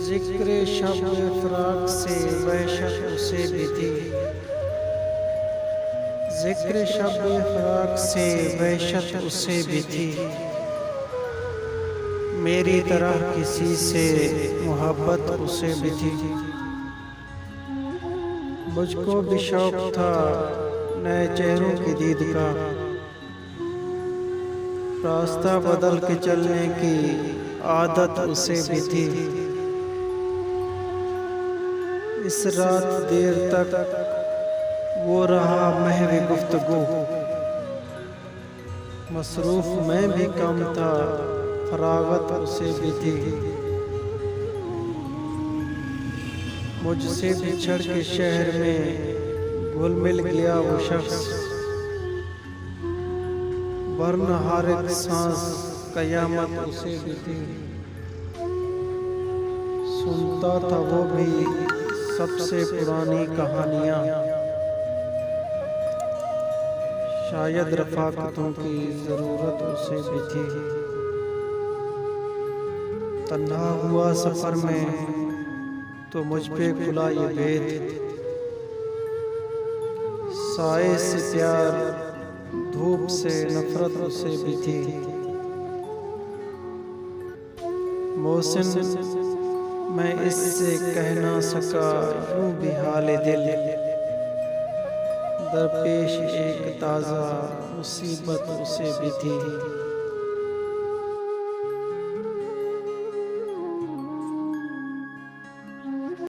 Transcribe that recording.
जिक्र शब फराक से वहशत उसे भी थी। जिक्र शब फराक से वहशत उसे भी थी। मेरी तरह किसी से मोहब्बत उसे भी थी। मुझको भी शौक था नए चेहरों की दीद का, रास्ता बदल के चलने की आदत उसे भी थी। इस रात देर तक वो रहा महव गुफ्तगू, मसरूफ मैं भी कम था फरागत उसे भी थी। मुझसे बिछड़ के शहर में घुल मिल गया वो शख्स, वरना हर एक सांस कयामत उसे भी थी। सुनता था वो भी सबसे पुरानी कहानियाँ, शायद रफ़ाक़तों की ज़रूरत उसे भी थी। तन्हा हुआ सफ़र में तो मुझ पे खुला ये भेद, साए से प्यार धूप से नफ़रत उसे भी थी। मोहसिन मैं इससे कह ना सका यूं भी हाल दिल, दरपेश एक ताज़ा मुसीबत उसे भी थी।